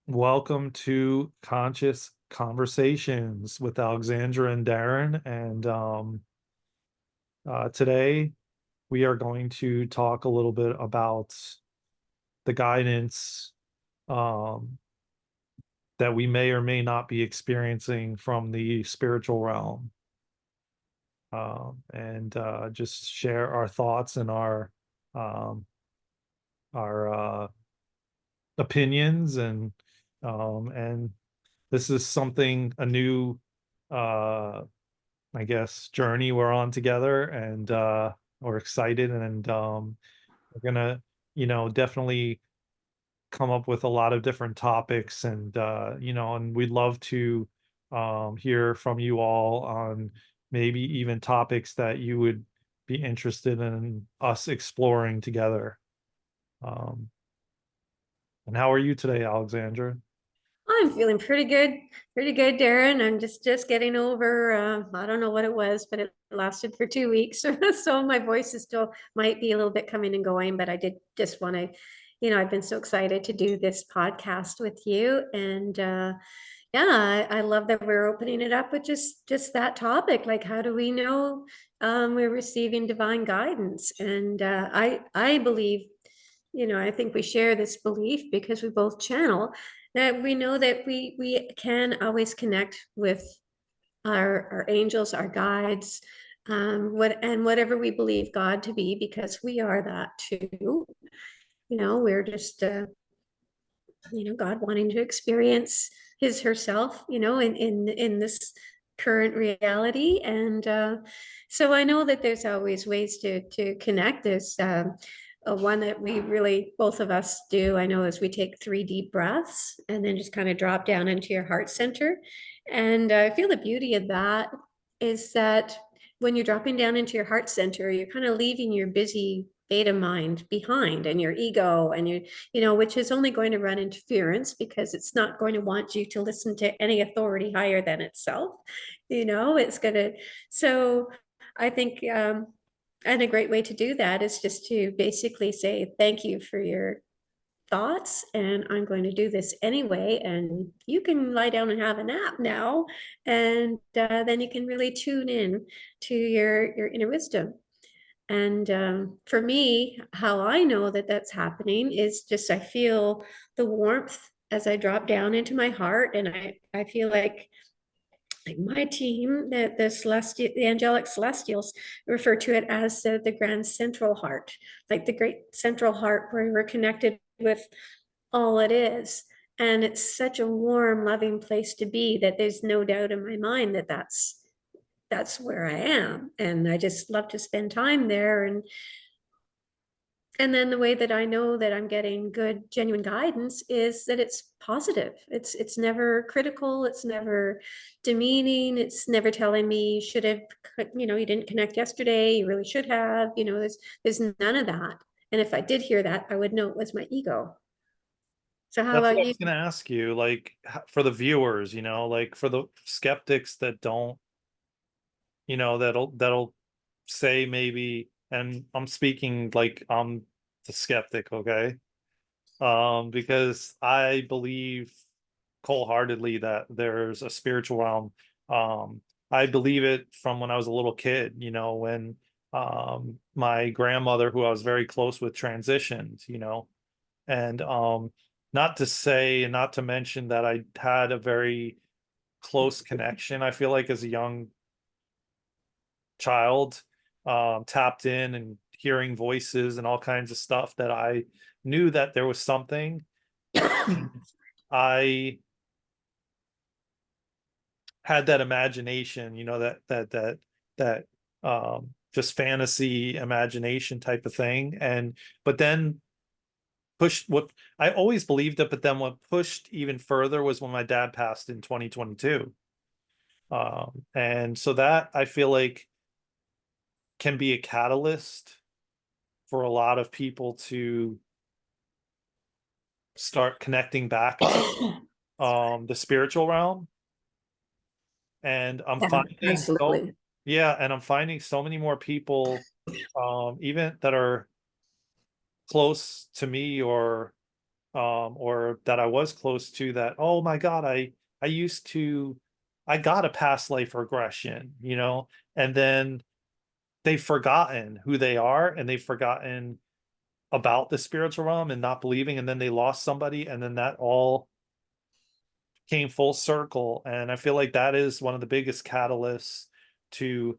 Welcome to Conscious Conversations with Alexandra and Daren. And today we are going to talk a little bit about the guidance um, that we may or may not be experiencing from the spiritual realm, and just share our thoughts and um, our opinions and this is something a new uh I guess journey we're on together, and we're excited, and we're gonna definitely come up with a lot of different topics, and we'd love to hear from you all on maybe even topics that you would be interested in us exploring together. um and how are you today, Alexandra? I'm feeling pretty good, Darren. I'm just getting over. I don't know what it was, but it lasted for 2 weeks, so my voice is still might be a little bit coming and going. But I did just want to, I've been so excited to do this podcast with you, and yeah, I love that we're opening it up with just that topic. Like, how do we know we're receiving divine guidance? And I believe, I think we share this belief because we both channel that we know that we can always connect with our angels, our guides, whatever we believe God to be, because we are that too. We're just God wanting to experience his herself, in this current reality. And so I know that there's always ways to connect. There's one that we really both of us do, I know, is we take 3 deep breaths and then just kind of drop down into your heart center. And I feel the beauty of that is that when you're dropping down into your heart center, you're kind of leaving your busy beta mind behind, and your ego, and which is only going to run interference because it's not going to want you to listen to any authority higher than itself. It's going to, so I think, and a great way to do that is just to basically say, thank you for your thoughts, and I'm going to do this anyway. And you can lie down and have a nap now. And then you can really tune in to your inner wisdom. And for me, how I know that that's happening is just I feel the warmth as I drop down into my heart, and I feel like my team, the angelic celestials, refer to it as the grand central heart, like the great central heart where we're connected with all it is. And it's such a warm, loving place to be that there's no doubt in my mind that that's where I am. And I just love to spend time there. And then the way that I know that I'm getting good, genuine guidance is that it's positive. It's never critical. It's never demeaning. It's never telling me you should have, you didn't connect yesterday. You really should have. There's none of that. And if I did hear that, I would know it was my ego. So how That's what about I you? was going to ask you, like for the viewers, like for the skeptics that don't, that'll say maybe, and I'm speaking like I'm the skeptic, okay? Because I believe wholeheartedly that there's a spiritual realm. I believe it from when I was a little kid, when my grandmother, who I was very close with, transitioned, and not to say and not to mention that I had a very close connection, I feel like, as a young child, tapped in and hearing voices and all kinds of stuff, that I knew that there was something. I had that imagination, that just fantasy imagination type of thing. And but then pushed what I always believed it, but then what pushed even further was when my dad passed in 2022. And so that, I feel like, can be a catalyst for a lot of people to start connecting back to the spiritual realm. And I'm Yeah, finding so absolutely. yeah, and I'm finding so many more people, even that are close to me, or or that I was close to, that, oh my God, I used to, I got a past life regression, and then they've forgotten who they are, and they've forgotten about the spiritual realm and not believing, and then they lost somebody, and then that all came full circle. And I feel like that is one of the biggest catalysts to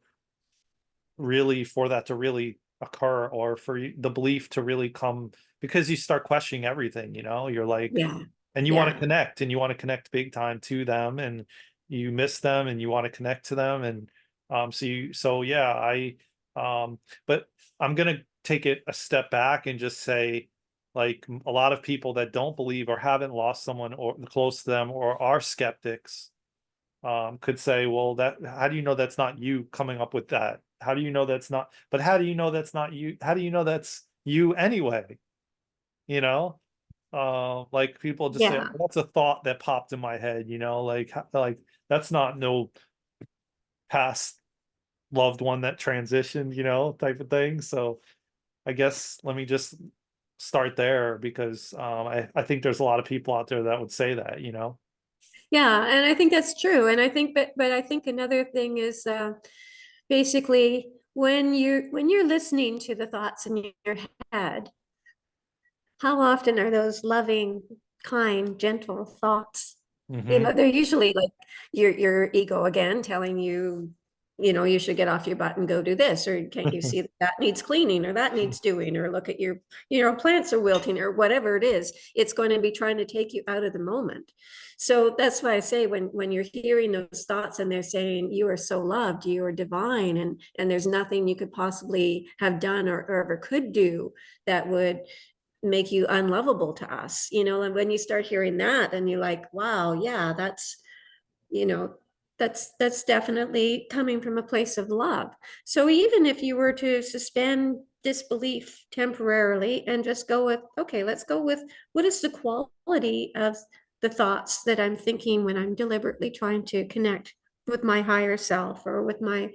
really, for that to really occur, or for the belief to really come, because you start questioning everything, you're like, Yeah. and you want to Yeah. connect, and you want to connect big time to them, and you miss them, and you want to connect to them. And so yeah, but I'm going to take it a step back and just say, like, a lot of people that don't believe, or haven't lost someone or close to them, or are skeptics, could say, well, that, how do you know that's not you coming up with that? How do you know that's not, but how do you know that's not you? How do you know that's you anyway? You know? Like, people just say, Yeah. "Oh, that's a thought that popped in my head," like, like, that's not no past loved one that transitioned, type of thing. So I guess let me just start there, because I think there's a lot of people out there that would say that. Yeah, and I think that's true. And I think, but I think another thing is basically when you're listening to the thoughts in your head, how often are those loving, kind, gentle thoughts? Hmm. They're usually like your ego again telling you, you should get off your butt and go do this, or can't you see that that needs cleaning, or that needs doing, or look at your plants are wilting, or whatever it is. It's going to be trying to take you out of the moment. So that's why I say when you're hearing those thoughts and they're saying you are so loved, you are divine, and there's nothing you could possibly have done or ever could do that would make you unlovable to us, and when you start hearing that, then you're like, wow, yeah, you know that's definitely coming from a place of love. So even if you were to suspend disbelief temporarily and just go with, okay, let's go with, what is the quality of the thoughts that I'm thinking when I'm deliberately trying to connect with my higher self, or with my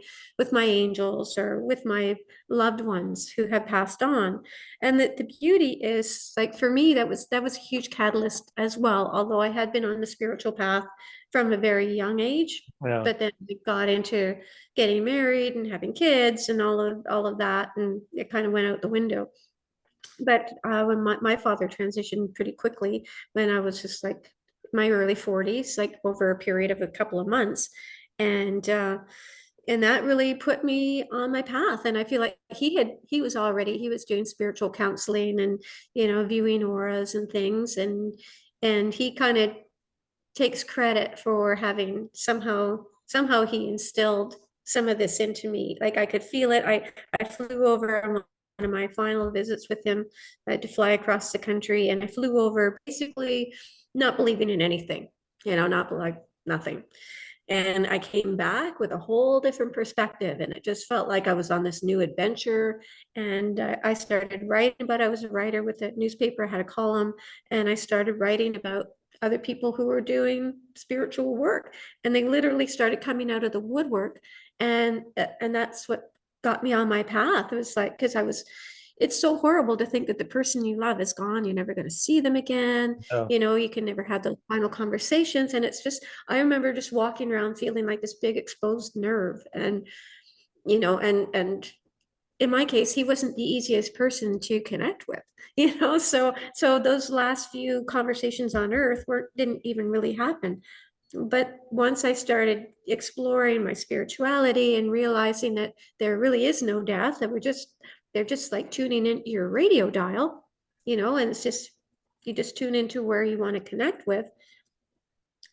angels, or with my loved ones who have passed on. And that the beauty is, like, for me, that was a huge catalyst as well, although I had been on the spiritual path from a very young age. Yeah. But then we got into getting married and having kids and all of that, and it kind of went out the window. But when my father transitioned pretty quickly, when I was just like my early 40s, like over a period of a couple of months. And that really put me on my path. And I feel like he was doing spiritual counseling and, viewing auras and things. And he kind of takes credit for having somehow he instilled some of this into me. Like, I could feel it. I flew over on one of my final visits with him. I had to fly across the country, and I flew over basically not believing in anything, not like nothing. And I came back with a whole different perspective, and it just felt like I was on this new adventure. And I started writing, but I was a writer with a newspaper, I had a column, and I started writing about other people who were doing spiritual work. And they literally started coming out of the woodwork. And that's what got me on my path. It was like, because it's so horrible to think that the person you love is gone. You're never going to see them again. Yeah. You can never have those final conversations. And it's just, I remember just walking around feeling like this big exposed nerve. And in my case, he wasn't the easiest person to connect with, so those last few conversations on earth didn't even really happen. But once I started exploring my spirituality and realizing that there really is no death, that they're just like tuning into your radio dial, and it's just, you just tune into where you want to connect with.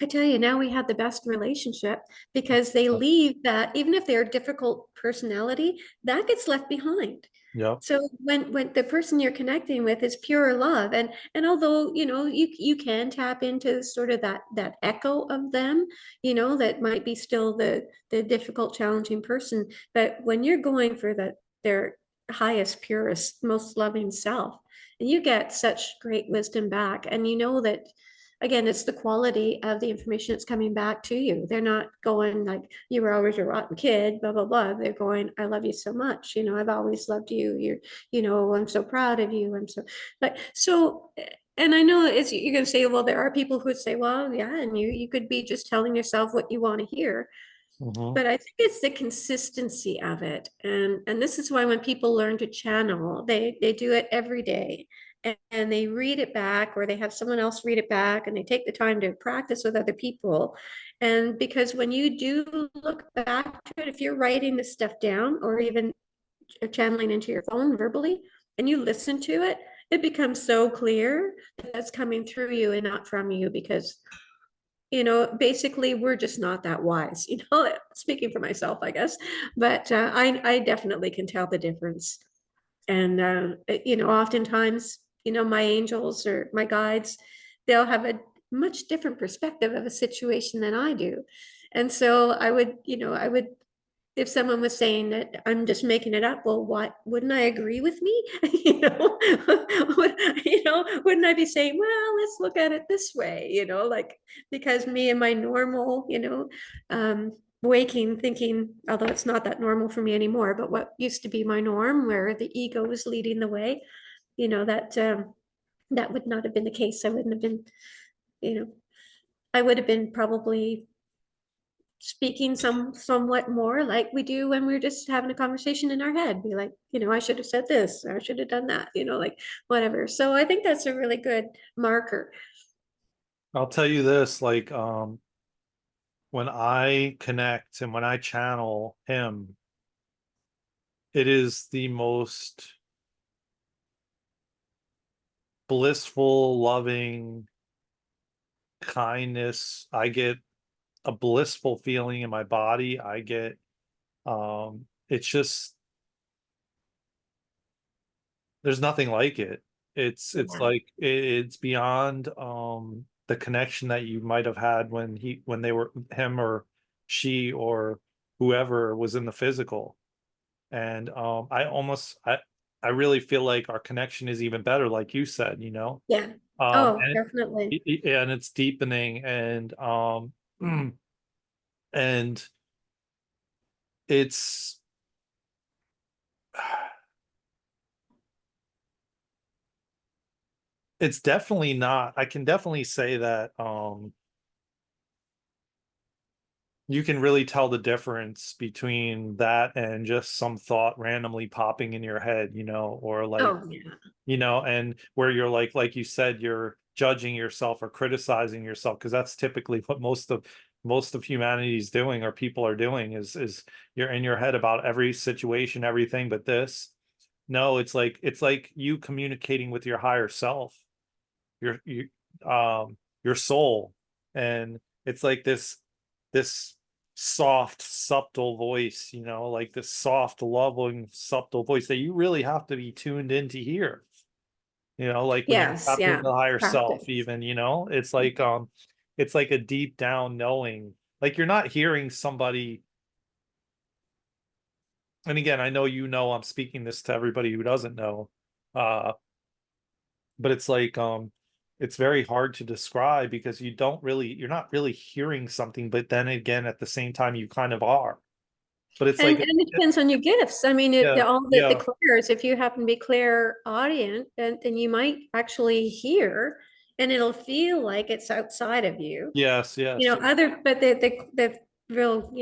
I tell you, now we have the best relationship, because they leave that, even if they're a difficult personality, that gets left behind. Yeah. So when the person you're connecting with is pure love, and although, you can tap into sort of that echo of them, that might be still the difficult, challenging person. But when you're going for their highest, purest, most loving self, and you get such great wisdom back, and you know that, again, it's the quality of the information that's coming back to you. They're not going like, you were always a rotten kid, blah, blah, blah. They're going, I love you so much. I've always loved you. I'm so proud of you. But so And I know it's, you're gonna say, well, there are people who would say, well, yeah, and you could be just telling yourself what you want to hear. Mhm. But I think it's the consistency of it. And this is why when people learn to channel, they do it every day. And they read it back, or they have someone else read it back, and they take the time to practice with other people. And because when you do look back to it, if you're writing this stuff down or even channeling into your phone verbally, and you listen to it, it becomes so clear that that's coming through you and not from you, because basically we're just not that wise, speaking for myself, I guess. But I definitely can tell the difference. And oftentimes, my angels or my guides, they'll have a much different perspective of a situation than I do. And so I would, if someone was saying that I'm just making it up, well, what wouldn't I agree with me? Wouldn't I be saying, well, let's look at it this way, like, because me and my normal, waking thinking, although it's not that normal for me anymore, but what used to be my norm, where the ego was leading the way, that would not have been the case. I wouldn't have been, you know, I would have been probably speaking somewhat more like we do when we're just having a conversation in our head, be like, I should have said this, or I should have done that, like whatever. So I think that's a really good marker. I'll tell you this, like, when I connect and when I channel him, it is the most blissful, loving kindness. I get a blissful feeling in my body. I get, it's just, there's nothing like it. It's Yeah. like it's beyond the connection that you might have had when they were him or she or whoever was in the physical. And I really feel like our connection is even better, like you said, Yeah. um Oh, and definitely. and it's deepening, and it's it's definitely not, I can definitely say that you can really tell the difference between that and just some thought randomly popping in your head, or like, Oh, yeah. and where you're like you said, you're judging yourself or criticizing yourself, because that's typically what most of humanity is doing, or people are doing, is you're in your head about every situation, everything but this. No, it's like you communicating with your higher self, your soul. And it's like this soft, subtle voice, like this soft, loving, subtle voice that you really have to be tuned in to hear. Like when you Yes, tap into yeah. the higher self, Practice. even, it's like a deep down knowing. Like you're not hearing somebody. And again, I know I'm speaking this to everybody who doesn't know. Uh, but it's like it's very hard to describe, because you're not really hearing something, but then again at the same time you kind of are. But it's And like it depends on your gifts. I mean, yeah, all the yeah, clairs, if you happen to be clairaudient, then you might actually hear, and it'll feel like it's outside of you. yes, yes, yes, But the real,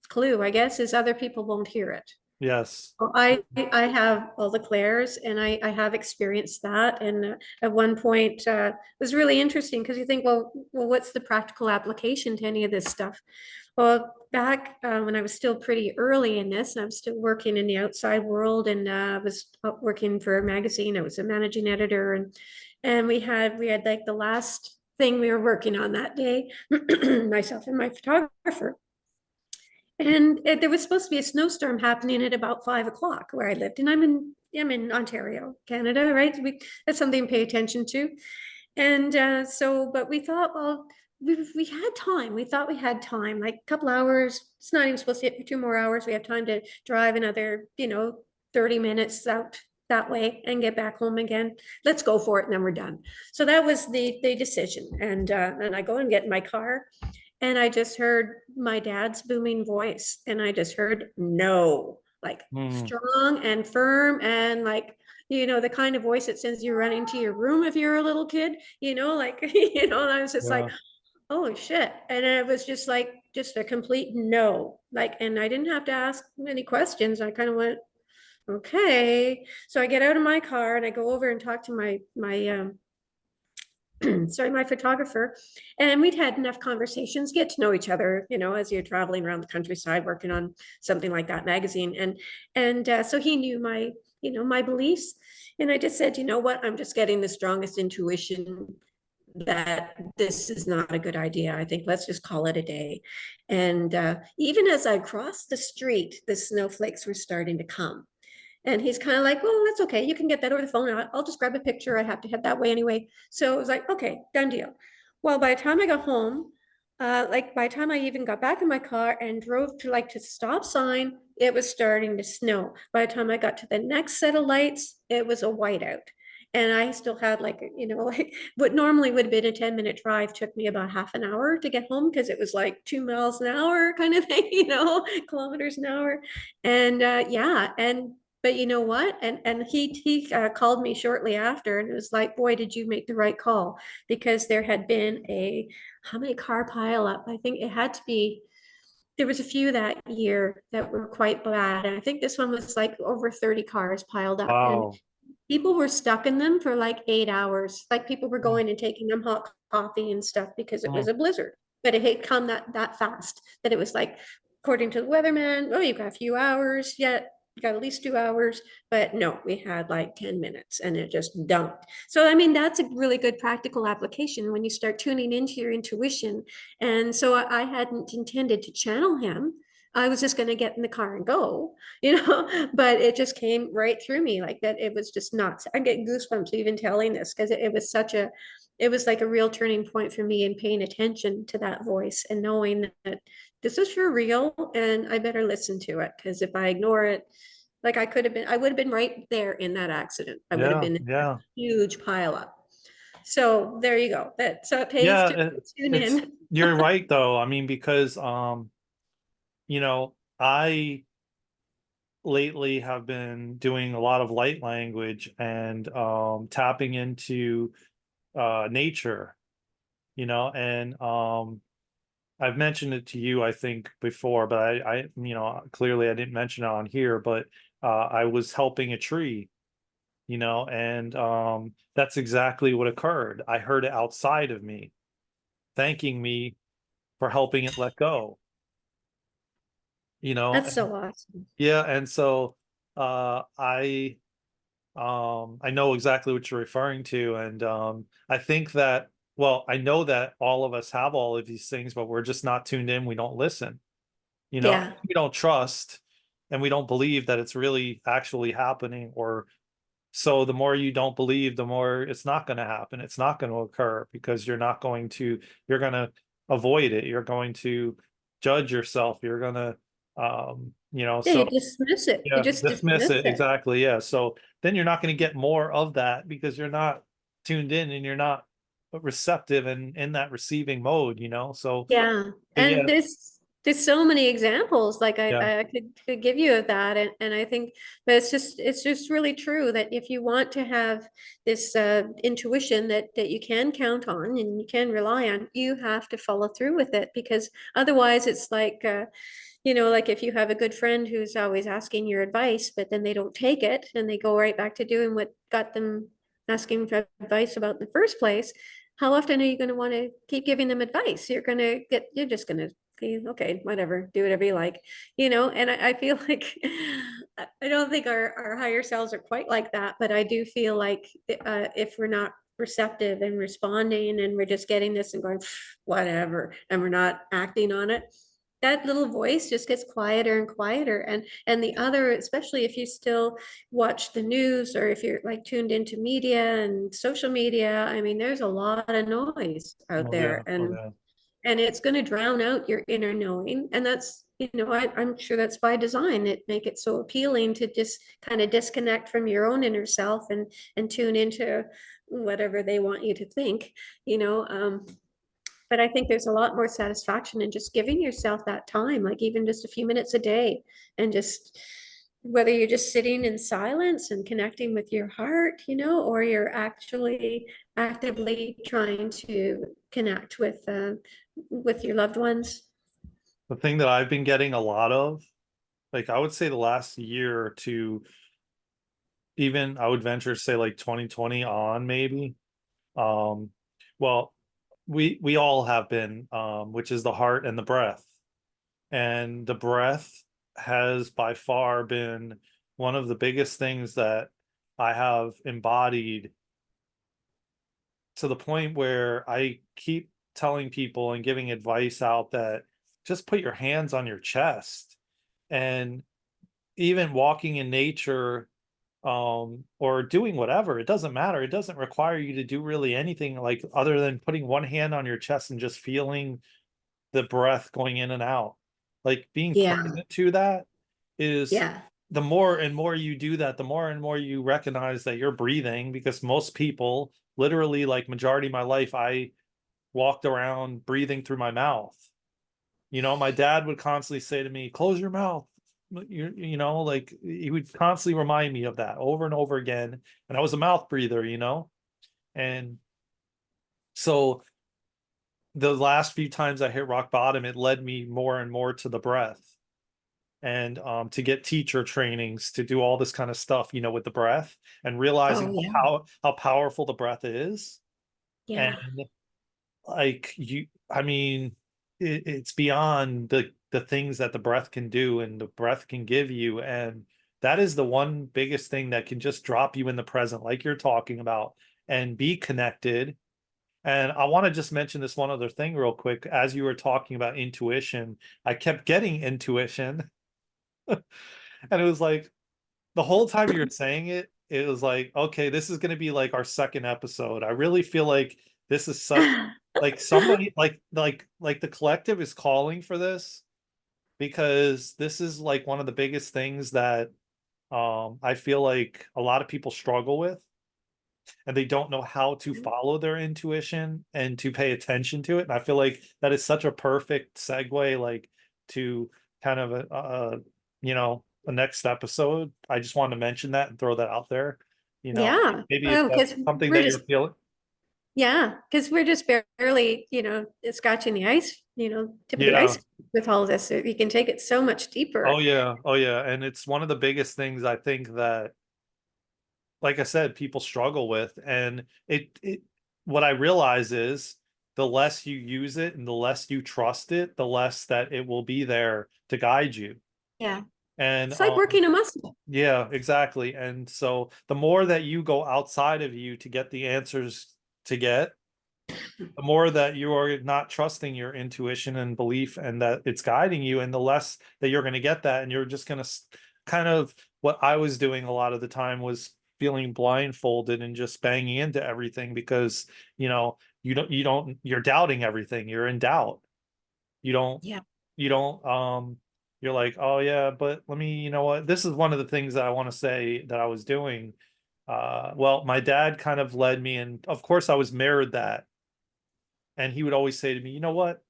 clue, I guess, is other people won't hear it. yes. Well, I have all the clairs, and I have experienced that. And at one point, it was really interesting, because you think, well, what's the practical application to any of this stuff? Well, back when I was still pretty early in this, and I was still working in the outside world, and I was working for a magazine. I was a managing editor, and we had like the last thing we were working on that day, myself and my photographer. And there was supposed to be a snowstorm happening at about 5 o'clock where I lived, and I'm in Ontario, Canada, right? That's something to pay attention to. And but we thought, well, we had time. We thought we had time, like a couple hours. It's not even supposed to hit for 2 more hours. We have time to drive another, 30 minutes out that way and get back home again. Let's go for it, and then we're done. So that was the decision. And I go and get in my car, and I just heard my dad's booming voice, and I just heard no, like Hmm. strong and firm, and like, the kind of voice that says you're running to your room if you're a little kid, like, and I was just like, Yeah. holy shit. And it was just like, just a complete no. Like, and I didn't have to ask many questions. I kind of went, okay. So I get out of my car and I go over and talk to sorry, my photographer, and we'd had enough conversations, get to know each other, as you're traveling around the countryside working on something like that magazine. And so he knew my beliefs. And I just said, you know what, I'm just getting the strongest intuition that this is not a good idea. I think let's just call it a day. And even as I crossed the street, the snowflakes were starting to come. And he's kind of like, well, that's okay. You can get that over the phone. I'll just grab a picture. I have to head that way anyway. So it was like, okay, done deal. Well, by the time I got home, like by the time I even got back in my car and drove to like to stop sign, it was starting to snow. By the time I got to the next set of lights, it was a whiteout. And I still had like, like what normally would have been a 10-minute drive took me about half an hour to get home because it was like 2 miles an hour kind of thing, kilometers an hour. And yeah, and but you know what? And he called me shortly after and it was like, boy, did you make the right call? Because there had been how many car pile up? I think it had to be, there was a few that year that were quite bad. And I think this one was like over 30 cars piled up. And Wow. people were stuck in them for like 8 hours. Like people were going and taking them hot coffee and stuff because it was Mm. a blizzard. But it had come that fast that it was like, according to the weatherman, oh, you've got a few hours yet. You got at least 2 hours, but no, we had like 10 minutes and it just dumped. So, I mean, that's a really good practical application when you start tuning into your intuition. And so I hadn't intended to channel him. I was just going to get in the car and go, but it just came right through me like that. It was just nuts. I get goosebumps even telling this because it was it was like a real turning point for me in paying attention to that voice and knowing that this is for real and I better listen to it because if I ignore it, like I would have been right there in that accident. I would have Yeah. been in a Yeah. huge pile up. So there you go. So it pays Yeah. to tune It's, in. you're right though. I mean, because, I lately have been doing a lot of light language and tapping into nature, and I've mentioned it to you, I think, before, but clearly I didn't mention it on here, but I was helping a tree, and that's exactly what occurred. I heard it outside of me, thanking me for helping it let go, That's and so awesome. yeah, and so I know exactly what you're referring to, and I think that, well, I know that all of us have all of these things, but we're just not tuned in. We don't listen, Yeah. we don't trust, and we don't believe that it's really actually happening. Or so the more you don't believe, the more it's not going to happen. It's not going to occur because you're going to avoid it. You're going to judge yourself. You're going to, Yeah, so you dismiss it. You yeah, just dismiss dismiss it. it. Exactly. Yeah. So then you're not going to get more of that because you're not tuned in and you're not receptive and in that receiving mode, Yeah. so yeah, And there's so many examples like yeah, I could give you of that. And I think that it's just really true that if you want to have this intuition that you can count on and you can rely on, you have to follow through with it because otherwise it's like like if you have a good friend who's always asking your advice, but then they don't take it and they go right back to doing what got them asking for advice about in the first place, how often are you going to want to keep giving them advice? You're just going to be, okay, whatever, do whatever you like, and I feel like I don't think our higher selves are quite like that, but I do feel like if we're not receptive and responding and we're just getting this and going, whatever, and we're not acting on it, that little voice just gets quieter and quieter. And the other, especially if you still watch the news or if you're like tuned into media and social media, I mean, there's a lot of noise out oh yeah, there oh yeah, and it's going to drown out your inner knowing. And that's, I'm sure that's by design. It make it so appealing to just kind of disconnect from your own inner self and tune into whatever they want you to think, you know. But I think there's a lot more satisfaction in just giving yourself that time, like even just a few minutes a day and just whether you're just sitting in silence and connecting with your heart, or you're actually actively trying to connect with your loved ones. The thing that I've been getting a lot of, like I would say the last year or two, even I would venture to say like 2020 on maybe. Um, well, we all have been, which is the heart and the breath. And the breath has by far been one of the biggest things that I have embodied, to the point where I keep telling people and giving advice out that just put your hands on your chest. And even walking in nature, or doing whatever, it doesn't matter, it doesn't require you to do really anything like other than putting one hand on your chest and just feeling the breath going in and out, like being Yeah, present to that is, yeah. the more and more you do that, the more and more you recognize that you're breathing. Because most people, literally, like majority of my life, I walked around breathing through my mouth. My dad would constantly say to me, close your mouth. Like he would constantly remind me of that over and over again. And I was a mouth breather. And so the last few times I hit rock bottom, it led me more and more to the breath, and to get teacher trainings to do all this kind of stuff, with the breath, and Oh, realizing yeah, how powerful the breath is. And yeah, like I mean, it's beyond the things that the breath can do and the breath can give you. And that is the one biggest thing that can just drop you in the present, like you're talking about, and be connected. And I want to just mention this one other thing real quick. As you were talking about intuition, I kept getting intuition. And it was like, the whole time you were saying it, it was like, okay, this is going to be like our second episode. I really feel like this is such, like somebody, like the collective is calling for this, because this is like one of the biggest things that I feel like a lot of people struggle with, and they don't know how to follow their intuition and to pay attention to it. And I feel like that is such a perfect segue, like, to kind of a next episode. I just wanted to mention that and throw that out there. yeah. Maybe if Oh, that's because something we're that you're just feeling. yeah, because we're just barely, scratching the ice, tip of the Yeah. ice with all of this. So you can take it so much Oh deeper. yeah. Oh yeah. And it's one of the biggest things I think that, like I said, people struggle with. And it what I realize is, the less you use it and the less you trust it, the less that it will be there to guide you. Yeah. And It's like working a muscle. yeah, exactly. And so the more that you go outside of you to get the answers to get, the more that you are not trusting your intuition and belief and that it's guiding you, and the less that you're going to get that. And you're just going to kind of, what I was doing a lot of the time was feeling blindfolded and just banging into everything, because you're doubting everything, you're in doubt. You don't Yeah. you don't you're like, oh yeah, but let me, what, this is one of the things that I want to say that I was doing. Well, my dad kind of led me, and of course I was mirrored that. And he would always say to me, you know what,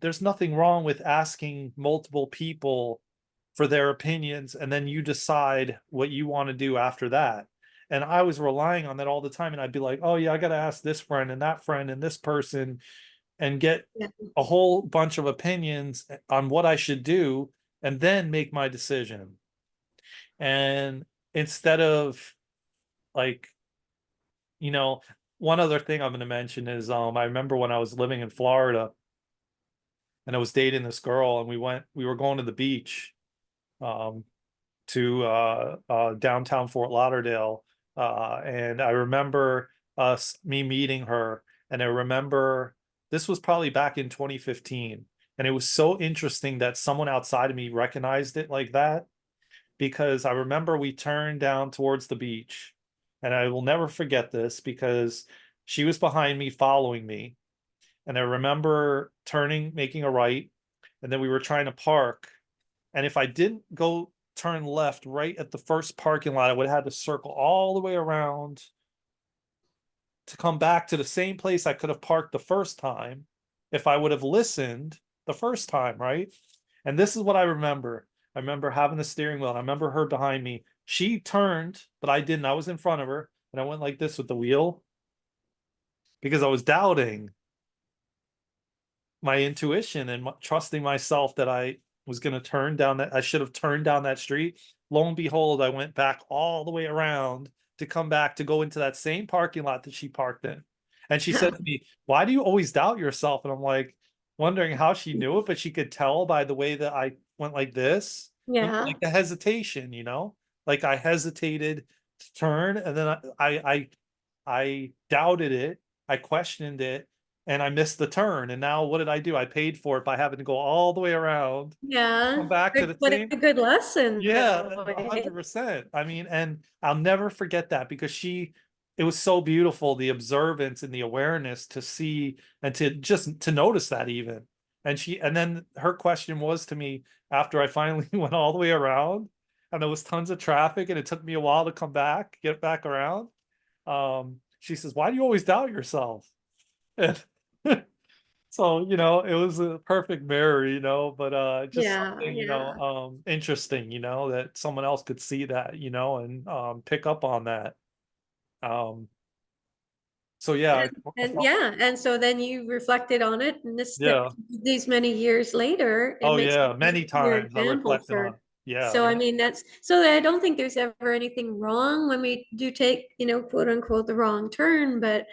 there's nothing wrong with asking multiple people for their opinions, and then you decide what you want to do after that. And I was relying on that all the time, and I'd be like, oh yeah, I got to ask this friend and this person, and get Yeah. a whole bunch of opinions on what I should do, and then make my decision. And instead of, like, you know, one other thing I'm going to mention is, I remember when I was living in Florida and I was dating this girl, and we were going to the beach, um, to downtown Fort Lauderdale. And I remember me meeting her, and I remember this was probably back in 2015. And it was so interesting that someone outside of me recognized it like that, because I remember we turned down towards the beach, and I will never forget this, because she was behind me, following me. And I remember making a right, and then we were trying to park. And if I didn't go turn left right at the first parking lot, I would have had to circle all the way around to come back to the same place I could have parked the first time if I would have listened the first time, right? And this is what I remember. I remember having the steering wheel, and I remember her behind me. She turned, but I didn't. I was in front of her, and I went like this with the wheel because I was doubting my intuition and trusting myself that I was going to turn down that I should have turned down that street. Lo and behold, I went back all the way around to come back to go into that same parking lot that she parked in. And she said to me, "Why do you always doubt yourself?" And I'm like, wondering how she knew it, but she could tell by the way that I went like this, Yeah, like the hesitation, like I hesitated to turn, and then I doubted it, I questioned it, and I missed the turn. And now what did I do? I paid for it by having to go all the way around, yeah. come back to the What a same. good lesson, Yeah, though. a Eh? hundred percent. I mean, and I'll never forget that because it was so beautiful, the observance and the awareness to see and to just to notice that even. And then her question was to me after I finally went all the way around and there was tons of traffic and it took me a while to come back, get back around. She says, "Why do you always doubt yourself?" And so, it was a perfect mirror, but just Yeah, something, yeah. interesting, that someone else could see that, and pick up on that. Um, so yeah, And yeah, and so then you reflected on it, and yeah. these many years later, it Oh makes yeah, it many your times I example reflected for. on. Yeah, So I yeah. mean, that's so I don't think there's ever anything wrong when we do take, quote unquote, the wrong turn, but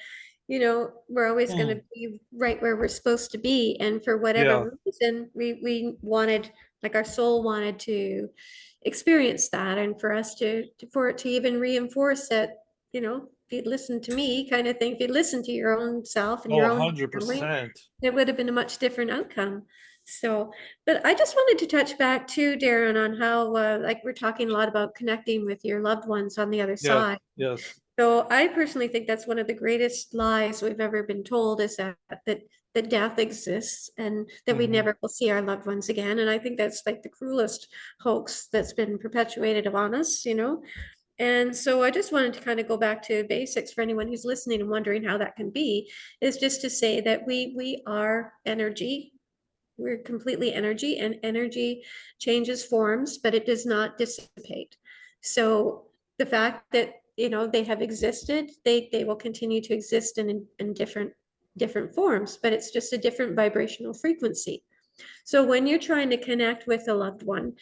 we're always going Hmm. to be right where we're supposed to be. And for Yeah. whatever reason, we wanted, like our soul wanted to experience that, and for us for it to even reinforce that, if you'd listen to me, kind of thing, if you'd listen to your own self and Oh, your own knowing, 100%. it would have been a much different outcome. So, but I just wanted to touch back too, Daren, on how, like we're talking a lot about connecting with your loved ones on the other Yes, side. yes. So I personally think that's one of the greatest lies we've ever been told, is that death exists and that we Hmm. never will see our loved ones again. And I think that's like the cruelest hoax that's been perpetuated upon us. And so I just wanted to kind of go back to basics for anyone who's listening and wondering how that can be, is just to say that we are energy. We're completely energy, and energy changes forms, but it does not dissipate. So the fact that they have existed, they will continue to exist in different forms, but it's just a different vibrational frequency. So when you're trying to connect with a loved one,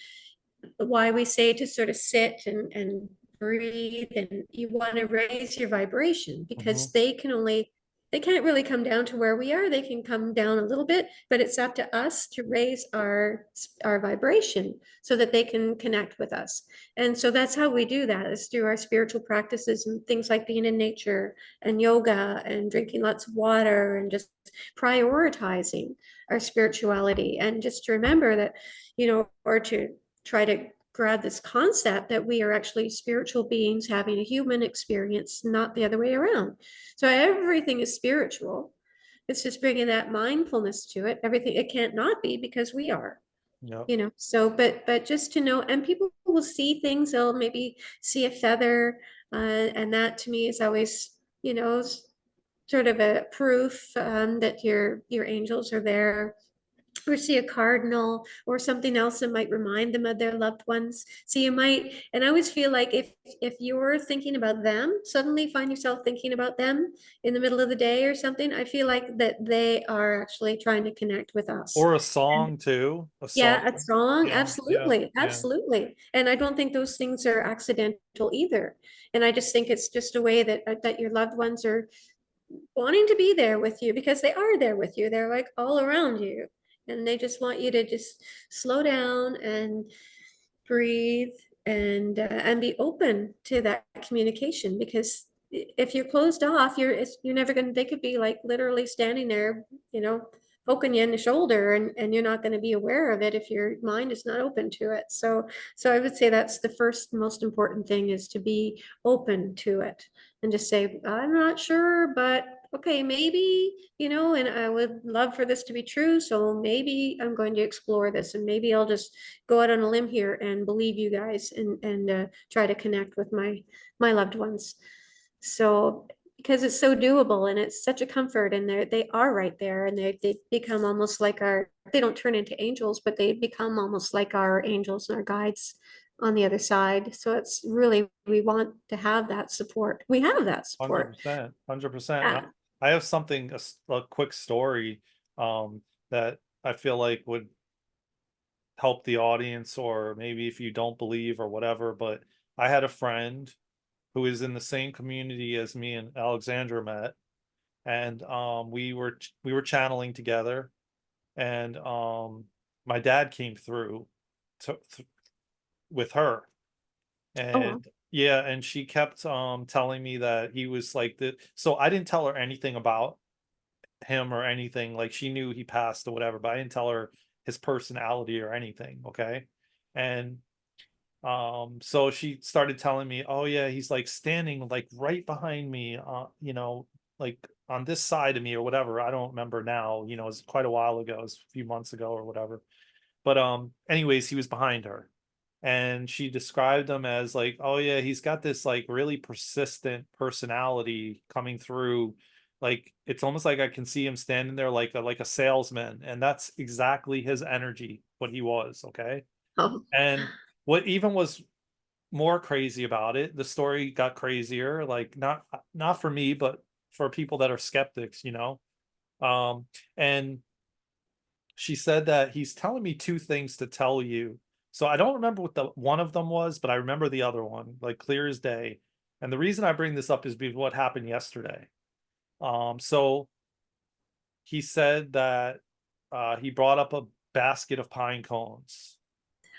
why we say to sort of sit and breathe, and you want to raise your vibration, Hmm. because they can't really come down to where we are. They can come down a little bit, but it's up to us to raise our vibration so that they can connect with us. And so that's how we do that, is through our spiritual practices and things like being in nature and yoga and drinking lots of water and just prioritizing our spirituality, and just to remember that, or to try to grab this concept that we are actually spiritual beings having a human experience, not the other way around. So everything is spiritual. It's just bringing that mindfulness to it. Everything, it can't not be, because we are. Yep. So but just to know, and people will see things, they'll maybe see a feather, and that to me is always, sort of a proof, that your angels are there, or see a cardinal or something else that might remind them of their loved ones. So you might, and I always feel like if you're thinking about them, suddenly find yourself thinking about them in the middle of the day or something, I feel like that they are actually trying to connect with us. Or a And song too. A song. yeah, a song, Yeah, yeah, absolutely, yeah. absolutely. And I don't think those things are accidental either. And I just think it's just a way that your loved ones are wanting to be there with you, because they are there with you. They're like all around you. And they just want you to just slow down and breathe, and be open to that communication, because if you're closed off, you're never going to, they could be like literally standing there, poking you in the shoulder, and you're not going to be aware of it if your mind is not open to it. So I would say that's the first most important thing, is to be open to it, and just say, I'm not sure, but okay, maybe, and I would love for this to be true. So maybe I'm going to explore this, and maybe I'll just go out on a limb here and believe you guys, and try to connect with my loved ones. So because it's so doable and it's such a comfort, and they are right there, and they become almost like our, they don't turn into angels, but they become almost like our angels and our guides on the other side. So it's really, we want to have that support. We have that support. 100%, 100%. Yeah. I have something, a quick story, that I feel like would help the audience, or maybe if you don't believe or whatever. But I had a friend who is in the same community as me and Alexandra met, and we were channeling together, and my dad came through to with her, Oh, and wow. yeah, and she kept telling me that he was like the, so I didn't tell her anything about him or anything. Like, she knew he passed or whatever, but I didn't tell her his personality or anything, okay? And so she started telling me, oh yeah, he's like standing like right behind me, like on this side of me or whatever. I don't remember now, it's quite a while ago, it was a few months ago or whatever. But anyways, he was behind her, and she described him as like, oh yeah, he's got this like really persistent personality coming through. Like, it's almost like I can see him standing there like a salesman, and that's exactly his energy, what he was, okay? Oh, And what even was more crazy about it, the story got crazier, like not for me, but for people that are skeptics, and she said that he's telling me two things to tell you. So I don't remember what the one of them was, but I remember the other one, like clear as day. And the reason I bring this up is because what happened yesterday. So he said that he brought up a basket of pine cones.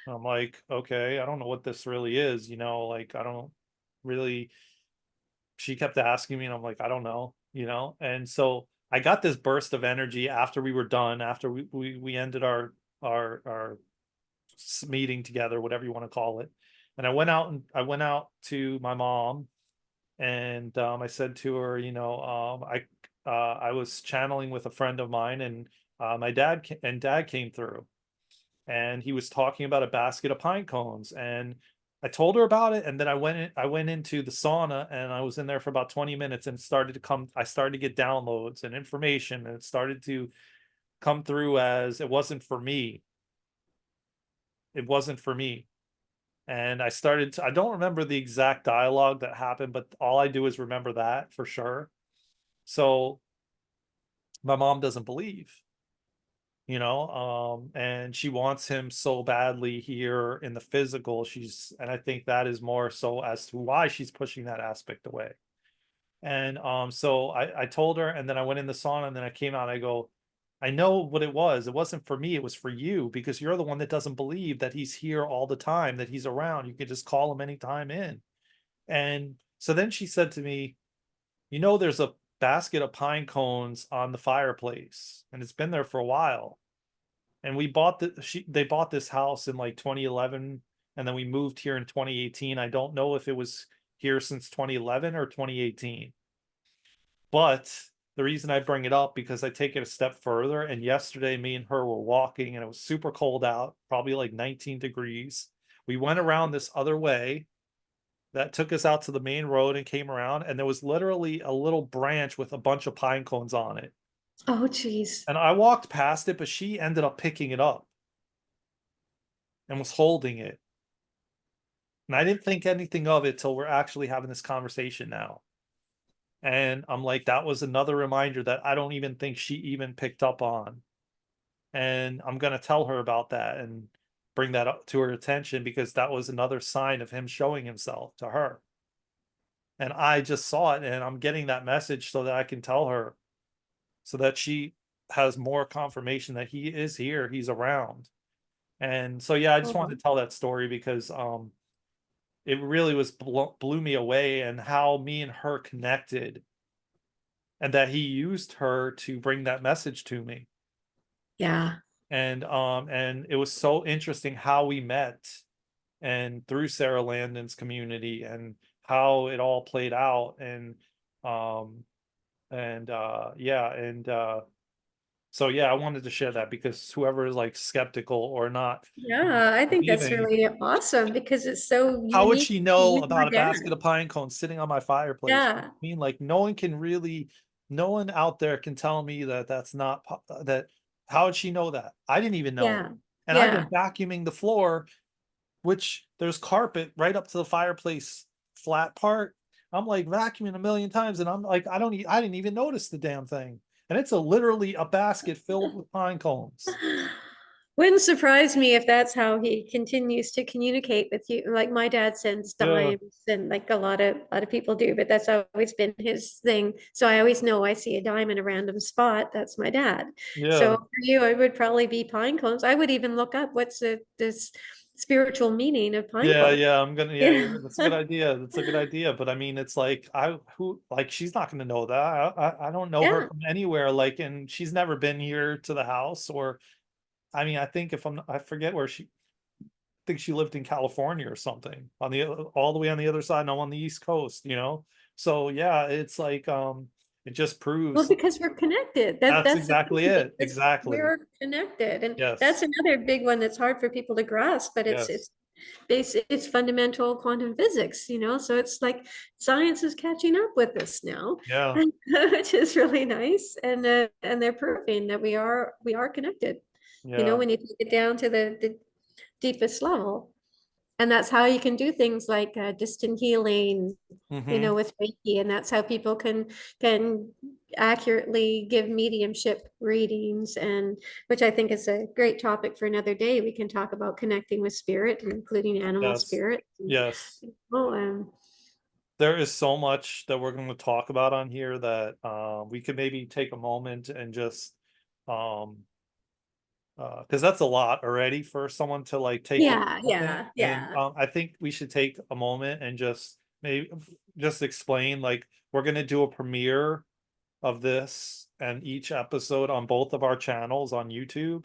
I'm like, okay, I don't know what this really is, like I don't really. She kept asking me, and I'm like, I don't know, And so I got this burst of energy after we were done, after we ended our meeting together, whatever you want to call it. And I went out to my mom, and I said to her, I was channeling with a friend of mine, and my dad came through, and he was talking about a basket of pine cones, and I told her about it, and then I went into the sauna, and I was in there for about 20 minutes, and I started to get downloads and information, and it started to come through as it wasn't for me. It wasn't for me. And I don't remember the exact dialogue that happened, but all I do is remember that for sure. So my mom doesn't believe, and she wants him so badly here in the physical. And I think that is more so as to why she's pushing that aspect away. And so I told her, and then I went in the sauna, and then I came out, I go, I know what it was. It wasn't for me, it was for you, because you're the one that doesn't believe that he's here all the time, that he's around. You can just call him anytime in. And so then she said to me, there's a basket of pine cones on the fireplace, and it's been there for a while. And they bought this house in like 2011, and then we moved here in 2018. I don't know if it was here since 2011 or 2018. But the reason I bring it up, because I take it a step further, and yesterday me and her were walking, and it was super cold out, probably like 19 degrees. We went around this other way that took us out to the main road and came around, and there was literally a little branch with a bunch of pine cones on it. oh, geez. And I walked past it, but she ended up picking it up and was holding it. And I didn't think anything of it till we're actually having this conversation now. And I'm like, that was another reminder that I don't even think she even picked up on. And I'm going to tell her about that and bring that up to her attention, because that was another sign of him showing himself to her. And I just saw it, and I'm getting that message so that I can tell her, so that she has more confirmation that he is here, he's around. And so yeah, I just wanted Oh, to tell that story because it really blew me away, and how me and her connected, and that he used her to bring that message to me. yeah. And it was so interesting how we met, and through Sarah Landon's community, and how it all played out. And yeah, and So yeah, I wanted to share that because whoever is like skeptical or not Yeah, I think that's believing, really awesome because it's so how would unique she to know you and about a your basket dad. of pine cones sitting on my fireplace? I Yeah, mean, like no one can really, no one out there can tell me that that's not that. How would she know that? I didn't even know it, yeah, and I've been yeah, vacuuming the floor, which there's carpet right up to the fireplace flat part. I'm like vacuuming a million times, and I'm like, I didn't even notice the damn thing, and it's a literally a basket filled with pine cones. wouldn't surprise me if that's how he continues to communicate with you. Like my dad sends Yeah, dimes and like a lot of people do, but that's always been his thing. So I always know I see a dime in a random spot, that's my dad. So yeah. for you, it would probably be pine cones. I would even look up what's this spiritual meaning of pine Yeah, cones. yeah, I'm gonna yeah, Yeah. that's a good idea, that's a good idea, but I mean, it's like, she's not gonna know that, I don't know her Yeah. from anywhere, like, and she's never been here to the house, or I mean, I think I forget where she I think she lived in California or something, on the all the way on the other side, and I'm on the East Coast, you know? So, yeah, it's like, it just Well, proves because we're connected. that's That's the exactly thing. it, Because exactly. we're connected. And Yes, that's another big one that's hard for people to grasp, but it's yes, it's it's fundamental quantum physics, so it's like science is catching up with us now, yeah, which is really nice. And they're proving that we are connected, yeah, when you take it down to the deepest level. And that's how you can do things like distant healing, mhm, with Reiki, and that's how people can accurately give mediumship readings, and which I think is a great topic for another day. We can talk about connecting with spirit, including animal yes, spirit. yes. Oh, There is so much that we're going to talk about on here that we could maybe take a moment and just um because that's a lot already for someone to like take in yeah, something, yeah, and yeah. I think we should take a moment and just maybe just explain, like, we're going to do a premiere of this and each episode on both of our channels on YouTube.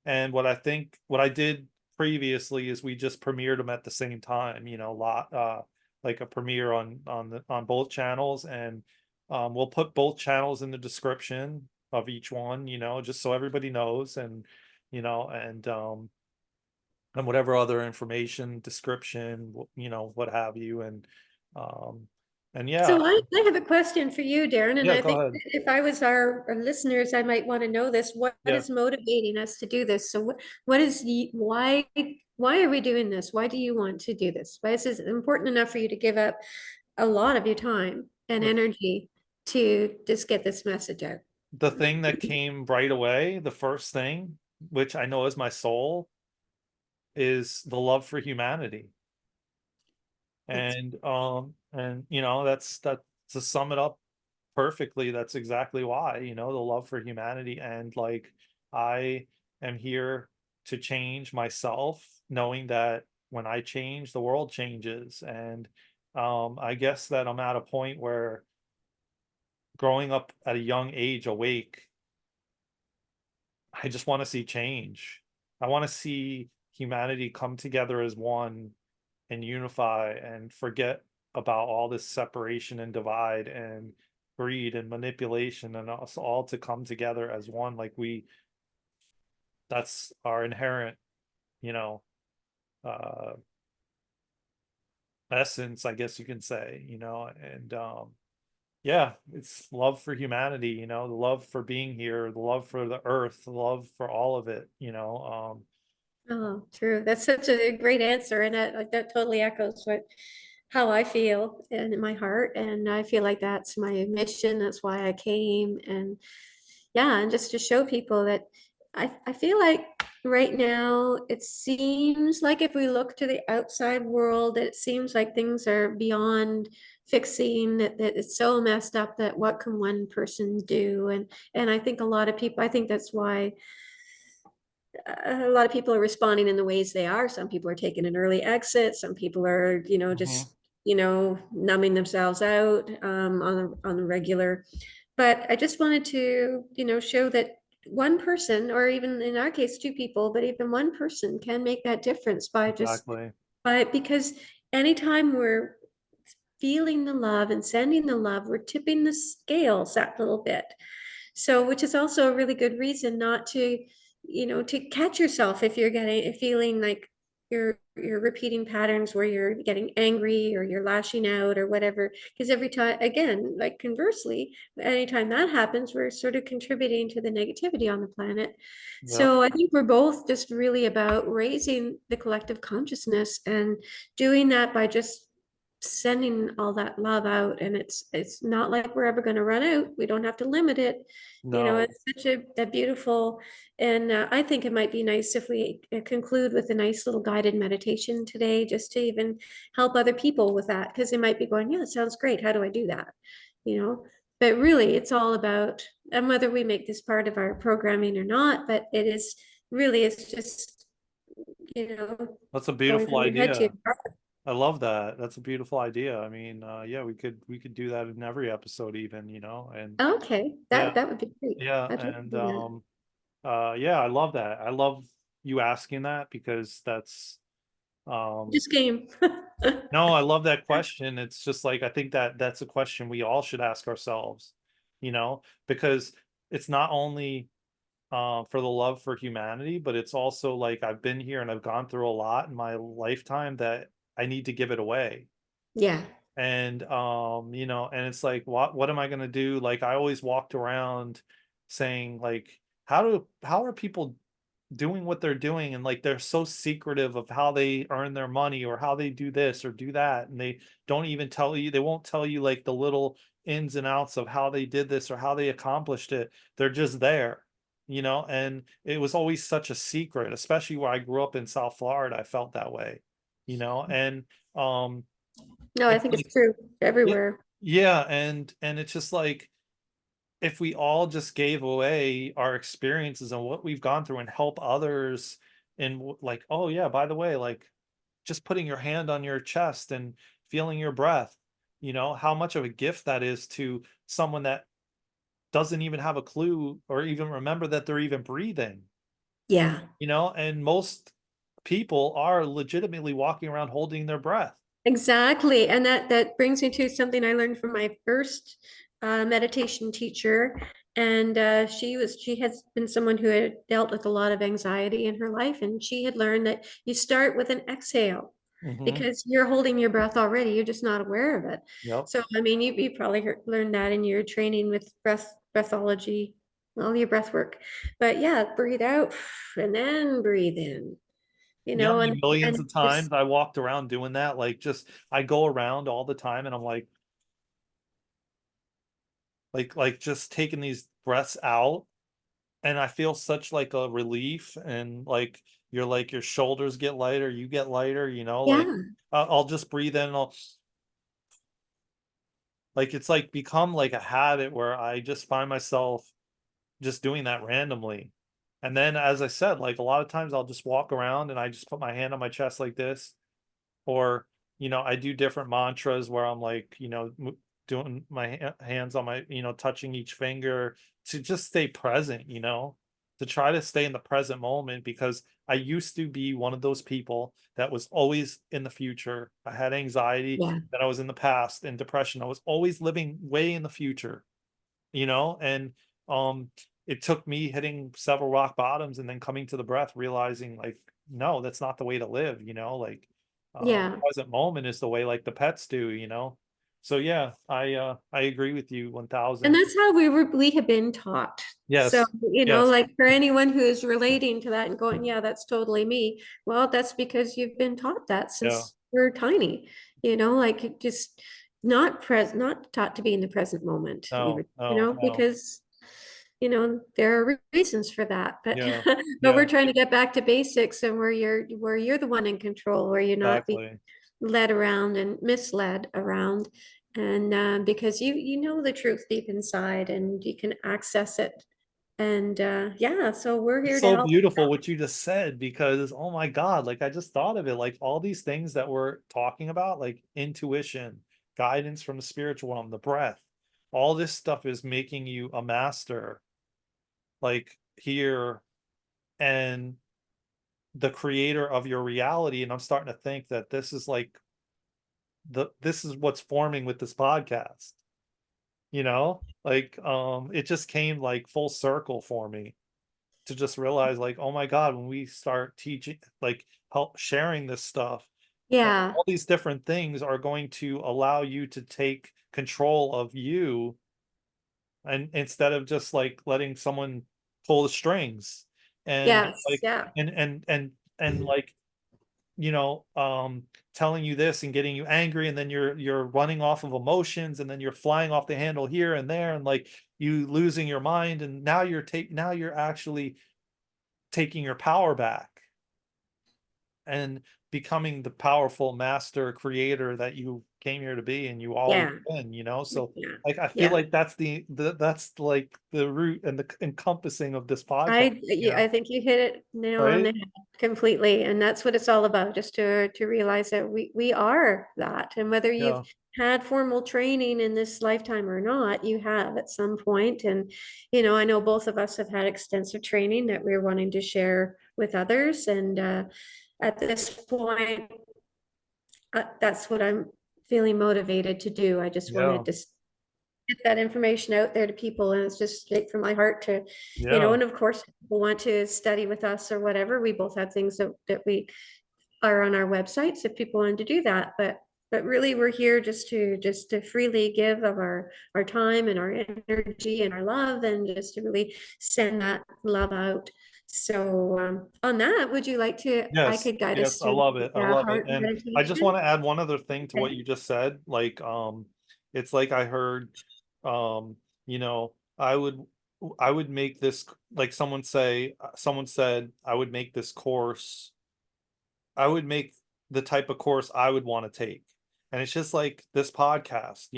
And what I did previously is we just premiered them at the same time, lot like a premiere on both channels, and we'll put both channels in the description of each one, just so everybody knows, and you know, and whatever other information, description, what have you, um and yeah, So I have a question for you, Darren, and yeah, I go think ahead. if I was our listeners, I might want to know this. What Yeah. is motivating us to do this? So what is why are we doing this? Why do you want to do this? Why is this important enough for you to give up a lot of your time and The, energy to just get this message out? the thing that came right away, the first thing, which I know is my soul, is the love for humanity. That's And that's that, to sum it up perfectly, that's exactly why, the love for humanity, and like, I am here to change myself, knowing that when I change, the world changes. And I guess that I'm at a point where, growing up at a young age awake, I just want to see change. I want to see humanity come together as one and unify and forget about all this separation and divide and greed and manipulation, and us all to come together as one, like that's our inherent, you know, uh essence, I guess you can say, and yeah, it's love for humanity, the love for being here, the love for the earth, the love for all of it, Oh, true. That's such a great answer, and that totally echoes how I feel in my heart, and I feel like that's my mission. That's why I came, and yeah, and just to show people that I feel like right now it seems like if we look to the outside world, it seems like things are beyond fixing. That it's so messed up that what can one person do? And I think a lot of people. I think that's why a lot of people are responding in the ways they are. Some people are taking an early exit. Some people are, Mhm. just, numbing themselves out on the regular. But I just wanted to, show that one person, or even in our case, two people, but even one person can make that difference Exactly. because anytime we're feeling the love and sending the love, we're tipping the scales that little bit. So, which is also a really good reason not to, to catch yourself if you're getting feeling like you're repeating patterns where you're getting angry or you're lashing out or whatever. Because every time, again, like conversely, anytime that happens, we're sort of contributing to the negativity on the planet. Yep. So I think we're both just really about raising the collective consciousness and doing that by just sending all that love out. And it's not like we're ever going to run out. We don't have to limit it. No. It's such a beautiful, and I think it might be nice if we conclude with a nice little guided meditation today, just to even help other people with that, because they might be going, yeah, it sounds great. How do I do that? You know, but really it's all about, and whether we make this part of our programming or not, but it is really, it's just, you know, That's a going beautiful from your head to your idea. heart. I love that. That's a beautiful idea. I mean, yeah, we could do that in every episode even, and Okay, yeah, that would be great. yeah, I'd love to and do that. yeah, I love that. I love you asking that because that's Just game. no, I love that question. It's just like I think that that's a question we all should ask ourselves, because it's not only for the love for humanity, but it's also like I've been here and I've gone through a lot in my lifetime that I need to give it away. Yeah, And and it's like what am I going to do? Like I always walked around saying like how are people doing what they're doing, and like they're so secretive of how they earn their money or how they do this or do that, and they don't even tell you, they won't tell you like the little ins and outs of how they did this or how they accomplished it. They're just there, and it was always such a secret, especially where I grew up in South Florida. I felt that way, and um no, I it's think it's like true yeah, everywhere. yeah, and it's just like if we all just gave away our experiences and what we've gone through and help others and like, oh yeah, by the way, like just putting your hand on your chest and feeling your breath, how much of a gift that is to someone that doesn't even have a clue or even remember that they're even breathing, Yeah. and most people are legitimately walking around holding their breath. Exactly. And that brings me to something I learned from my first meditation teacher. And she has been someone who had dealt with a lot of anxiety in her life. And she had learned that you start with an exhale Hmm. because you're holding your breath already. You're just not aware of it. Yep. So, I mean, you probably learned that in your training with breathology, all your breath work. But yeah, breathe out and then breathe in, Yeah, and millions and of times just, I walked around doing that. Like just I go around all the time and I'm like just taking these breaths out, and I feel such like a relief, and like your shoulders get lighter, you get lighter, like yeah, I'll just breathe in, and I'll like it's like become like a habit where I just find myself just doing that randomly. And then as I said, like a lot of times I'll just walk around and I just put my hand on my chest like this, or I do different mantras where I'm like doing my hands on my touching each finger to just stay present, to try to stay in the present moment, because I used to be one of those people that was always in the future. I had anxiety, yeah, that I was in the past, and depression. I was always living way in the future, and um it took me hitting several rock bottoms and then coming to the breath, realizing like no, that's not the way to live, like yeah. present moment is the way, like the pets do, so yeah, I agree with you And 1000. that's how we have been taught. So, Yes, yes, like for anyone who is relating to that and going, yeah, that's totally me. Well, that's because you've been taught that yeah, since we're tiny, like just not taught to be in the present moment, no, even, no, no, because there are reasons for that, but yeah, but we're yeah, trying to get back to basics and where you're the one in control, where you're not being exactly. led around and misled around, and because you know the truth deep inside and you can access it, and yeah, so we're It's here to so help. beautiful what you just said, because oh my God, like I just thought of it, like all these things that we're talking about, like intuition, guidance from the spiritual realm, the breath, all this stuff is making you a master, like here, and the creator of your reality. And I'm starting to think that this is like this is what's forming with this podcast, like, it just came like full circle for me to just realize like, oh my God, when we start teaching, like help sharing this stuff, like Yeah, all these different things are going to allow you to take control of you, and instead of just like letting someone pull the strings, and yes, like yeah, and like, you know, telling you this and getting you angry, and then you're running off of emotions, and then you're flying off the handle here and there, and like you losing your mind, and now you're actually taking your power back and becoming the powerful master creator that you came here to be and you always yeah, been, so yeah, like I feel yeah. like that's that's like the root and the encompassing of this podcast, I think you hit it nail on the right? head completely, and that's what it's all about, just to realize that we are that, and whether you've Yeah, had formal training in this lifetime or not, you have at some point, and I know both of us have had extensive training that we're wanting to share with others, and at this point, that's what I'm feeling motivated to do. I just yeah, wanted to get that information out there to people, and it's just straight from my heart to yeah, and of course if people want to study with us or whatever, we both have things that we are on our websites if people wanted to do that, but really we're here just to freely give of our time and our energy and our love, and just to really send that love out. So on that, would you like to I yes, could guide us yes, I through love it, I the love it. heart And I just meditation? want to add one other thing to what Okay. you just said, like, it's like I heard, you know, I would make this, like someone said I would make this course, I would make the type of course I would want to take. And it's just like this podcast,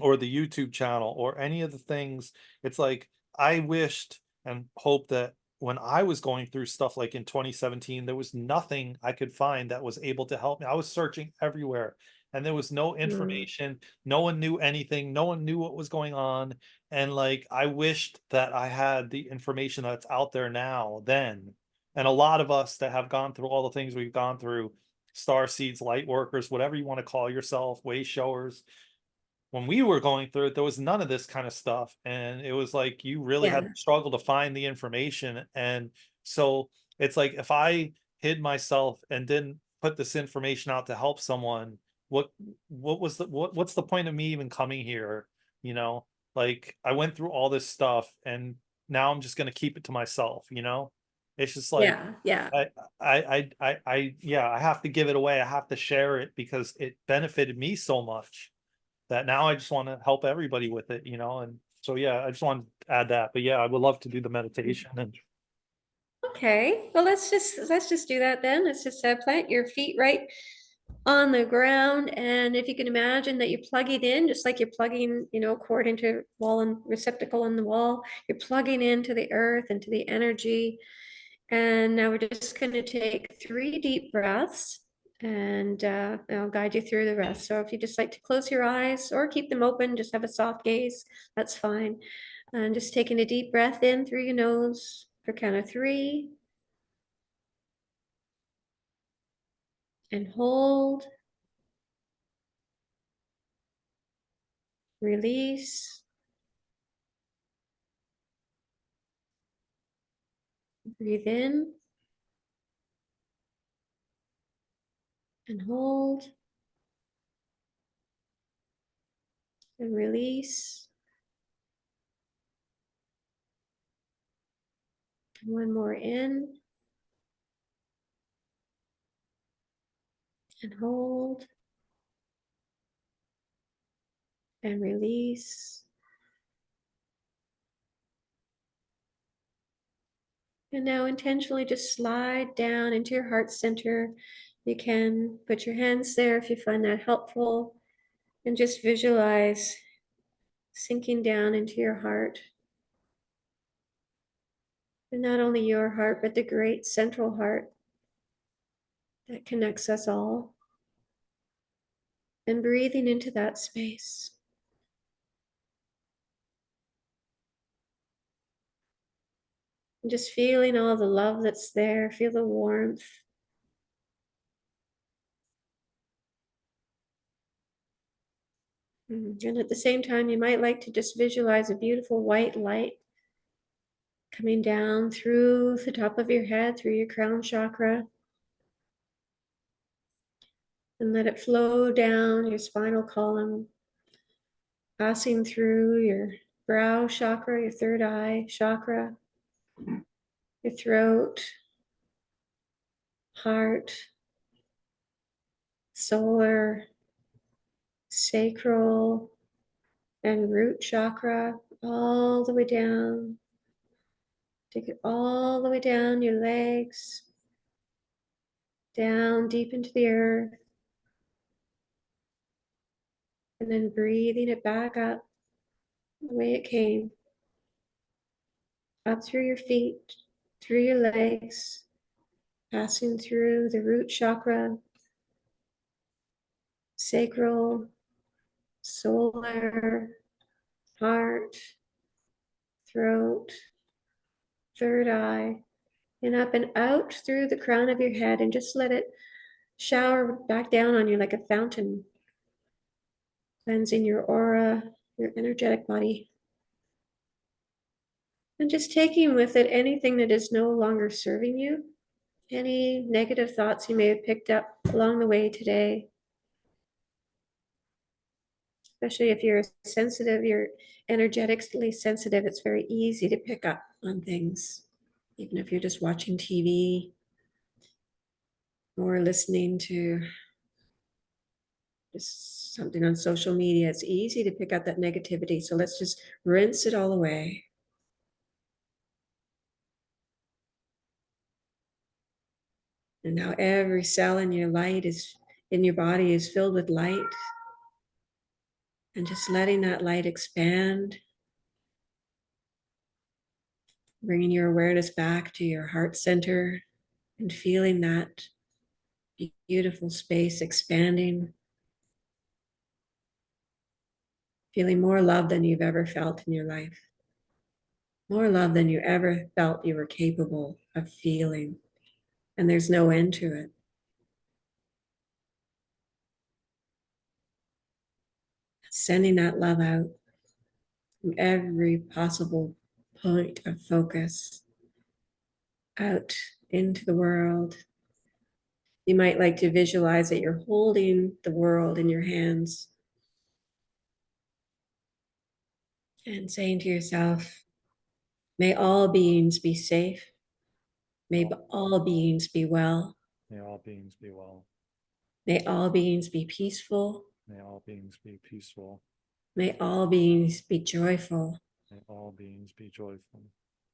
or the YouTube channel or any of the things. It's like I wished and hoped that when I was going through stuff like in 2017, there was nothing I could find that was able to help me. I was searching everywhere and there was no Mm, information. No one knew anything. No one knew what was going on. And like I wished that I had the information that's out there now, then. And a lot of us that have gone through all the things we've gone through, star seeds, light workers, whatever you want to call yourself, way showers, when we were going through it, there was none of this kind of stuff. And it was like you really had yeah, to struggle to find the information. And so it's like if I hid myself and didn't put this information out to help someone, what what's the point of me even coming here? You know, like I went through all this stuff and now I'm just gonna keep it to myself. It's just like yeah, yeah. I yeah, I have to give it away. I have to share it because it benefited me so much that now I just want to help everybody with it. And so yeah, I just want to add that. But yeah, I would love to do the meditation and Okay, well, let's just do that then. Let's just plant your feet right on the ground, and if you can imagine that you plug it in, just like you're plugging, cord into wall and receptacle in the wall, you're plugging into the earth, into the energy. And now we're just going to take 3 deep breaths, and I'll guide you through the rest. So if you just like to close your eyes or keep them open, just have a soft gaze, that's fine. And just taking a deep breath in through your nose for count of 3, and hold, release, breathe in and hold and release. One more in and hold and release. And now intentionally just slide down into your heart center. You can put your hands there if you find that helpful, and just visualize sinking down into your heart. And not only your heart, but the great central heart that connects us all. And breathing into that space. And just feeling all the love that's there. Feel the warmth. And at the same time, you might like to just visualize a beautiful white light coming down through the top of your head, through your crown chakra, and let it flow down your spinal column, passing through your brow chakra, your third eye chakra, your throat, heart, solar, sacral, and root chakra, all the way down. Take it all the way down your legs, down deep into the earth, and then breathing it back up the way it came, up through your feet, through your legs, passing through the root chakra, sacral, solar, heart, throat, third eye, and up and out through the crown of your head, and just let it shower back down on you like a fountain, cleansing your aura, your energetic body. And just taking with it anything that is no longer serving you, any negative thoughts you may have picked up along the way today. Especially if you're sensitive, you're energetically sensitive, it's very easy to pick up on things. Even if you're just watching TV or listening to just something on social media, it's easy to pick up that negativity. So let's just rinse it all away. And now every cell in your body is filled with light. And just letting that light expand, bringing your awareness back to your heart center and feeling that beautiful space expanding, feeling more love than you've ever felt in your life, more love than you ever felt you were capable of feeling. And there's no end to it. Sending that love out from every possible point of focus out into the world. You might like to visualize that you're holding the world in your hands and saying to yourself, may all beings be safe. May all beings be well. May all beings be well. May all beings be peaceful. May all beings be peaceful. May all beings be joyful. May all beings be joyful.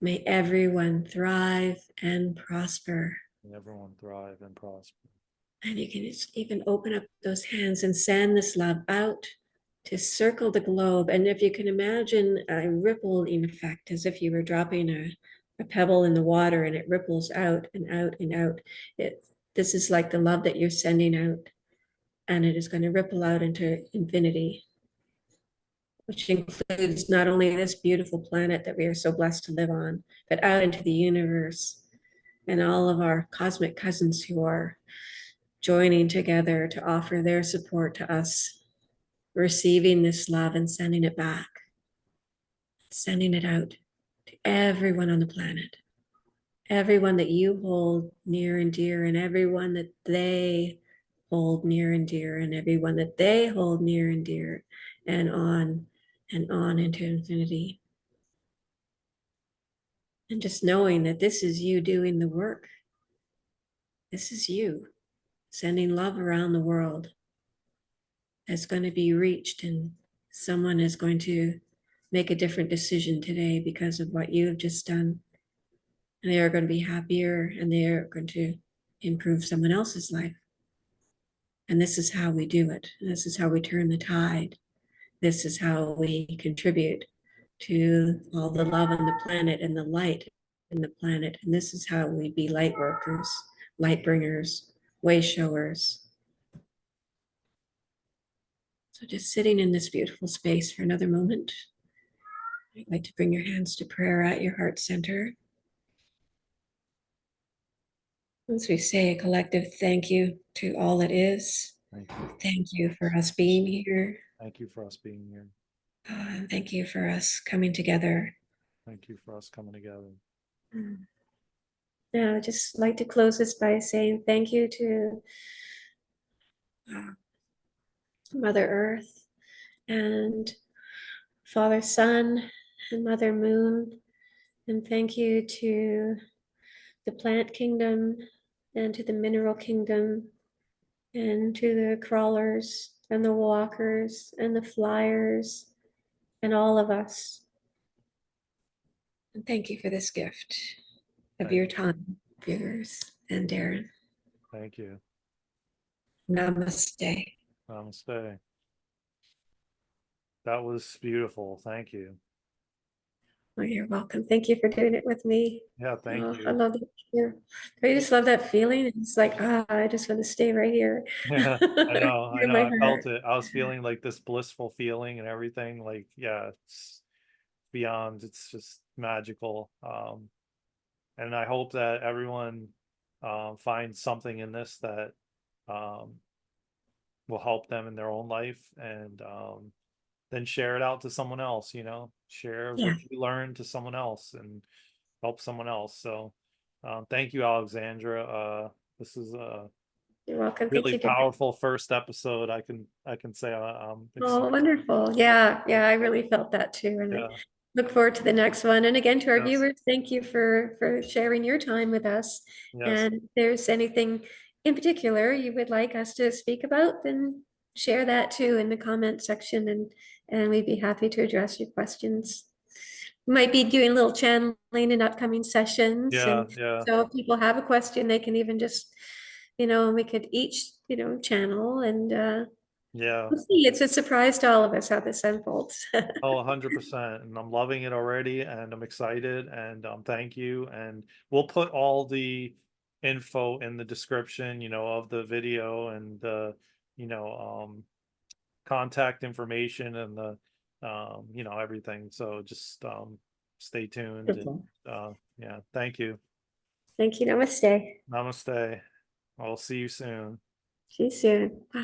May everyone thrive and prosper. May everyone thrive and prosper. And you can even open up those hands and send this love out to circle the globe. And if you can imagine a rippling effect, as if you were dropping a pebble in the water and it ripples out and out and out. This is like the love that you're sending out, and it is going to ripple out into infinity, which includes not only this beautiful planet that we are so blessed to live on, but out into the universe and all of our cosmic cousins who are joining together to offer their support to us, receiving this love and sending it back, sending it out to everyone on the planet, everyone that you hold near and dear, and everyone that they hold near and dear, and everyone that they hold near and dear, and on into infinity. And just knowing that this is you doing the work. This is you sending love around the world that's going to be reached, and someone is going to make a different decision today because of what you have just done. And they are going to be happier, and they are going to improve someone else's life. And this is how we do it. This is how we turn the tide. This is how we contribute to all the love on the planet and the light in the planet. And this is how we be light workers, light bringers, way showers. So just sitting in this beautiful space for another moment. I'd like to bring your hands to prayer at your heart center. Once we say a collective thank you to all that is, Thank you. Thank you for us being here. Thank you for us being here. And thank you for us coming together. Thank you for us coming together. Mm. Now, I'd just like to close this by saying thank you to uh, Mother Earth and Father Sun and Mother Moon. And thank you to the plant kingdom and to the mineral kingdom and to the crawlers and the walkers and the flyers and all of us. And thank you for this gift of Thank, your time, viewers and Daren. thank you. Namaste. Namaste. That was beautiful. Thank you. Well, you're welcome. Thank you for doing it with me. Yeah, thank Oh, I you. love that. I just love that feeling. It's like, I just want to stay right here. Yeah, I know, I Near know. my I felt heart. it. I was feeling like this blissful feeling and everything. Like, yeah, it's beyond, it's just magical. And I hope that everyone finds something in this that um will help them in their own life, and then share it out to someone else, share what Yeah, you learned to someone else and help someone else. So thank you, Alexandra. This is a you're welcome. Thank really you, Daren. powerful first episode. I can say I'm Oh, excited. wonderful. Yeah, yeah, I really felt that too. And I Yeah. look forward to the next one. And again, to our Yes. viewers, thank you for sharing your time with us. Yes. And if there's anything in particular you would like us to speak about, then share that too in the comment section, and we'd be happy to address your questions. We might be doing a little channeling in upcoming sessions. Yeah. And Yeah. so if people have a question, they can even just, we could each, channel and Yeah. we'll see. It's a surprise to all of us how this unfolds. Oh, 100%. And I'm loving it already, and I'm excited, and thank you. And we'll put all the info in the description, of the video, and the, you know, contact information, and the everything. So just stay tuned, and Wonderful. yeah, thank you. Thank you. Namaste. Namaste. I'll see you soon. See you soon. Bye.